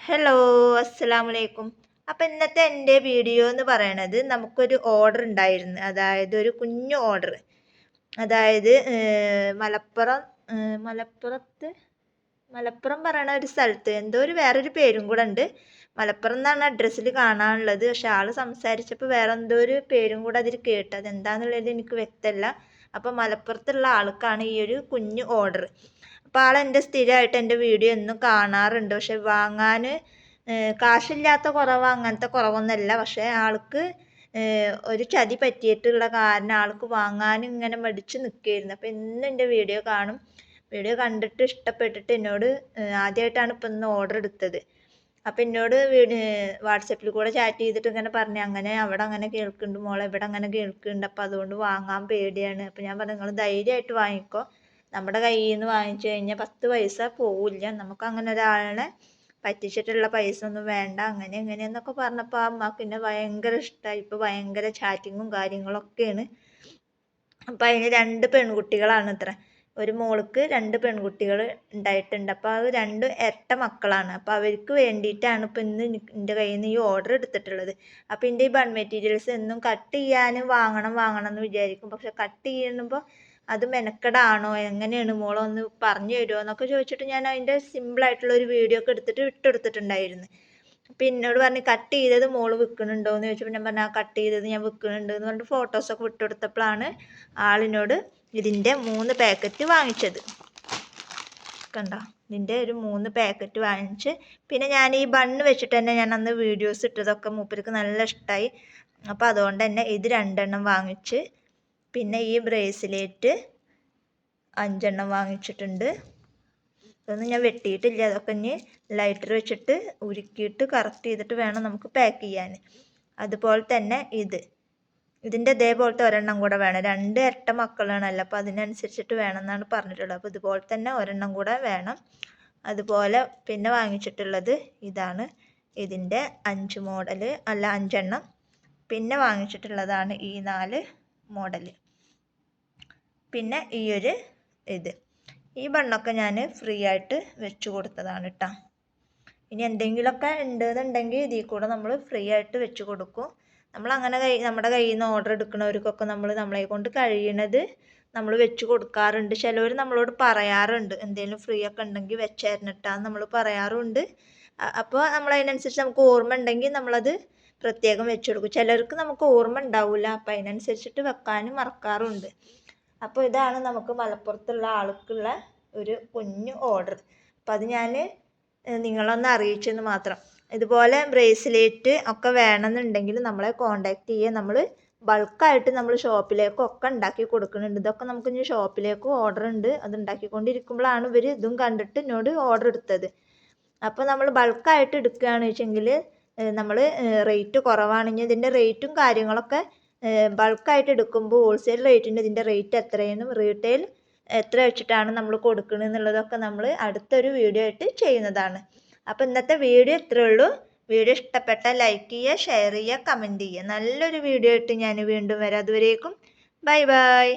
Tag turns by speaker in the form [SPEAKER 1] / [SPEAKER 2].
[SPEAKER 1] Hello, അസ്സലാമലൈക്കും. അപ്പം ഇന്നത്തെ എൻ്റെ വീഡിയോ എന്ന് പറയണത് നമുക്കൊരു ഓർഡർ ഉണ്ടായിരുന്നു. അതായത് ഒരു കുഞ്ഞു ഓർഡർ. അതായത് മലപ്പുറം മലപ്പുറത്ത് മലപ്പുറം പറയണ ഒരു സ്ഥലത്ത് എന്തോ ഒരു വേറൊരു പേരും കൂടെ ഉണ്ട്. മലപ്പുറം എന്നാണ് അഡ്രസ്സിൽ കാണാനുള്ളത്. പക്ഷെ ആള് സംസാരിച്ചപ്പോൾ വേറെ എന്തോ ഒരു പേരും കൂടെ അതിൽ കേട്ടു. അതെന്താന്നുള്ളത് എനിക്ക് വ്യക്തമല്ല. അപ്പം മലപ്പുറത്തുള്ള ആൾക്കാണ് ഈ ഒരു കുഞ്ഞു ഓർഡർ. അപ്പോൾ ആളെൻ്റെ സ്ഥിരമായിട്ട് എൻ്റെ വീഡിയോ എന്നും കാണാറുണ്ട്. പക്ഷെ വാങ്ങാൻ കാശില്ലാത്ത കുറവ് അങ്ങനത്തെ കുറവൊന്നുമല്ല. പക്ഷേ ആൾക്ക് ഒരു ചതി പറ്റിയിട്ടുള്ള കാരണം ആൾക്ക് വാങ്ങാൻ ഇങ്ങനെ മടിച്ച് നിൽക്കുകയായിരുന്നു. അപ്പോൾ എന്നും എൻ്റെ വീഡിയോ കാണും. വീഡിയോ കണ്ടിട്ട് ഇഷ്ടപ്പെട്ടിട്ട് എന്നോട് ആദ്യമായിട്ടാണ് ഇപ്പം ഇന്ന് ഓർഡർ എടുത്തത്. അപ്പം എന്നോട് വാട്സപ്പിൽ കൂടെ ചാറ്റ് ചെയ്തിട്ട് ഇങ്ങനെ പറഞ്ഞു, അങ്ങനെ അവിടെ അങ്ങനെ കേൾക്കുന്നുണ്ട് മോളെ, ഇവിടെ അങ്ങനെ കേൾക്കുന്നുണ്ട്, അപ്പം അതുകൊണ്ട് വാങ്ങാൻ പേടിയാണ്. അപ്പം ഞാൻ പറഞ്ഞു, നിങ്ങൾ ധൈര്യമായിട്ട് വാങ്ങിക്കോ. നമ്മുടെ കയ്യിൽ നിന്ന് വാങ്ങിച്ചു കഴിഞ്ഞാൽ 10 പൈസ പോവില്ല. നമുക്ക് അങ്ങനെ ഒരാളെ പറ്റിച്ചിട്ടുള്ള പൈസ ഒന്നും വേണ്ട, അങ്ങനെ എങ്ങനെയെന്നൊക്കെ പറഞ്ഞപ്പോൾ ആ അമ്മക്ക് എന്നെ ഭയങ്കര ഇഷ്ടമായി. ഇപ്പോൾ ഭയങ്കര ചാറ്റിങ്ങും കാര്യങ്ങളൊക്കെയാണ്. അപ്പം അതിന് 2 പെൺകുട്ടികളാണ് ഇത്ര. ഒരു മോൾക്ക് 2 പെൺകുട്ടികൾ ഉണ്ടായിട്ടുണ്ട്. അപ്പോൾ അത് 2 ഇരട്ട മക്കളാണ്. അപ്പോൾ അവർക്ക് വേണ്ടിയിട്ടാണ് ഇപ്പോൾ ഇന്ന് എൻ്റെ കയ്യിൽ നിന്ന് ഈ ഓർഡർ എടുത്തിട്ടുള്ളത്. അപ്പോൾ എൻ്റെ ഈ ബൺ മെറ്റീരിയൽസ് എന്നും കട്ട് ചെയ്യാനും വാങ്ങണം എന്ന് വിചാരിക്കും. പക്ഷെ കട്ട് ചെയ്യുമ്പോൾ അത് മെനക്കെടാണോ, എങ്ങനെയാണ് മോളെ ഒന്ന് പറഞ്ഞു തരുമോ എന്നൊക്കെ ചോദിച്ചിട്ട് ഞാൻ അതിൻ്റെ സിമ്പിളായിട്ടുള്ള ഒരു വീഡിയോ ഒക്കെ എടുത്തിട്ട് ഇട്ടെടുത്തിട്ടുണ്ടായിരുന്നു. അപ്പം എന്നോട് പറഞ്ഞ് കട്ട് ചെയ്തത് മോള് വിൽക്കുന്നുണ്ടോ എന്ന് ചോദിച്ചപ്പോൾ ഞാൻ പറഞ്ഞു, ആ കട്ട് ചെയ്തത് ഞാൻ വിൽക്കുന്നുണ്ട് എന്ന് പറഞ്ഞിട്ട് ഫോട്ടോസൊക്കെ വിട്ടുകൊടുത്തപ്പോഴാണ് ആളിനോട് ഇതിൻ്റെ 3 പാക്കറ്റ് വാങ്ങിച്ചത്. കണ്ടോ, ഇതിൻ്റെ ഒരു 3 പാക്കറ്റ് വാങ്ങിച്ച്. പിന്നെ ഞാൻ ഈ ബണ്ണ് വെച്ചിട്ട് തന്നെ ഞാൻ അന്ന് വീഡിയോസ് ഇട്ടതൊക്കെ മൂപ്പർക്ക് നല്ല ഇഷ്ടമായി. അപ്പോൾ അതുകൊണ്ട് തന്നെ ഇത് 2 എണ്ണം വാങ്ങിച്ച്. പിന്നെ ഈ ബ്രേസ്ലെറ്റ് 5 എണ്ണം വാങ്ങിച്ചിട്ടുണ്ട്. ഇതൊന്നും ഞാൻ വെട്ടിയിട്ടില്ല. അതൊക്കെ ഇനി ലൈറ്റർ വെച്ചിട്ട് ഉരുക്കിയിട്ട് കറക്റ്റ് ചെയ്തിട്ട് വേണം നമുക്ക് പാക്ക് ചെയ്യാൻ. അതുപോലെ തന്നെ ഇതിൻ്റെ ഇതേപോലത്തെ ഒരെണ്ണം കൂടെ വേണം. 2 ഇരട്ട മക്കളാണല്ലോ, അപ്പോൾ അതിനനുസരിച്ചിട്ട് വേണം എന്നാണ് പറഞ്ഞിട്ടുള്ളത്. അപ്പോൾ ഇതുപോലെ തന്നെ ഒരെണ്ണം കൂടെ വേണം. അതുപോലെ പിന്നെ വാങ്ങിച്ചിട്ടുള്ളത് ഇതാണ്. ഇതിൻ്റെ 5 മോഡൽ അല്ല 5 എണ്ണം. പിന്നെ വാങ്ങിച്ചിട്ടുള്ളതാണ് ഈ 4 മോഡൽ. പിന്നെ ഈ ഒരു ഈ ബണ്ണൊക്കെ ഞാൻ ഫ്രീ ആയിട്ട് വെച്ച് കൊടുത്തതാണ് കേട്ടോ. ഇനി എന്തെങ്കിലുമൊക്കെ ഉണ്ടെന്നുണ്ടെങ്കിൽ ഇതിൽ കൂടെ നമ്മൾ ഫ്രീ ആയിട്ട് വെച്ച് കൊടുക്കും. നമ്മളങ്ങനെ നമ്മുടെ കയ്യിൽ നിന്ന് ഓർഡർ എടുക്കുന്നവർക്കൊക്കെ നമ്മളെ കൊണ്ട് കഴിയണത് നമ്മൾ വെച്ച് കൊടുക്കാറുണ്ട്. ചിലവർ നമ്മളോട് പറയാറുണ്ട്, എന്തെങ്കിലും ഫ്രീ ഒക്കെ ഉണ്ടെങ്കിൽ വെച്ചേരണിട്ടാന്ന് നമ്മൾ പറയാറുണ്ട്. അപ്പോൾ നമ്മളതിനനുസരിച്ച് നമുക്ക് ഓർമ്മ ഉണ്ടെങ്കിൽ നമ്മളത് പ്രത്യേകം വെച്ച് കൊടുക്കും. ചിലർക്ക് നമുക്ക് ഓർമ്മ ഉണ്ടാവില്ല, അപ്പം അതിനനുസരിച്ചിട്ട് വെക്കാനും മറക്കാറുണ്ട്. അപ്പോൾ ഇതാണ് നമുക്ക് മലപ്പുറത്തുള്ള ആൾക്കുള്ള ഒരു കുഞ്ഞു ഓർഡർ. അപ്പോൾ അത് ഞാൻ നിങ്ങളൊന്ന് അറിയിച്ചെന്ന് മാത്രം. ഇതുപോലെ ബ്രേസ്ലെറ്റ് ഒക്കെ വേണമെന്നുണ്ടെങ്കിൽ നമ്മളെ കോണ്ടാക്ട് ചെയ്യുക. നമ്മൾ ബൾക്കായിട്ട് നമ്മൾ ഷോപ്പിലേക്കൊക്കെ ഉണ്ടാക്കി കൊടുക്കുന്നുണ്ട്. ഇതൊക്കെ നമുക്ക് ഇനി ഷോപ്പിലേക്ക് ഓർഡർ ഉണ്ട്. അത് ഉണ്ടാക്കിക്കൊണ്ടിരിക്കുമ്പോഴാണ് ഇവർ ഇതും കണ്ടിട്ട് എന്നോട് ഓർഡർ എടുത്തത്. അപ്പോൾ നമ്മൾ ബൾക്കായിട്ട് എടുക്കുകയാണെന്ന് വെച്ചെങ്കിൽ നമ്മൾ റേറ്റ് കുറവാണെങ്കിൽ ഇതിൻ്റെ റേറ്റും കാര്യങ്ങളൊക്കെ ബൾക്കായിട്ട് എടുക്കുമ്പോൾ ഹോൾസെയിൽ റേറ്റിന് ഇതിൻ്റെ റേറ്റ് എത്രയെന്നും റീറ്റെയിൽ എത്ര വെച്ചിട്ടാണ് നമ്മൾ കൊടുക്കുന്നത് എന്നുള്ളതൊക്കെ നമ്മൾ അടുത്തൊരു വീഡിയോ ആയിട്ട് ചെയ്യുന്നതാണ്. അപ്പോൾ ഇന്നത്തെ വീഡിയോ ഇത്രയേ ഉള്ളൂ. വീഡിയോ ഇഷ്ടപ്പെട്ടാൽ ലൈക്ക് ചെയ്യുക, ഷെയർ ചെയ്യുക, കമൻറ്റ് ചെയ്യുക. നല്ലൊരു വീഡിയോ ആയിട്ട് ഞാൻ വീണ്ടും വരാം. അതുവരേക്കും ബൈ ബൈ.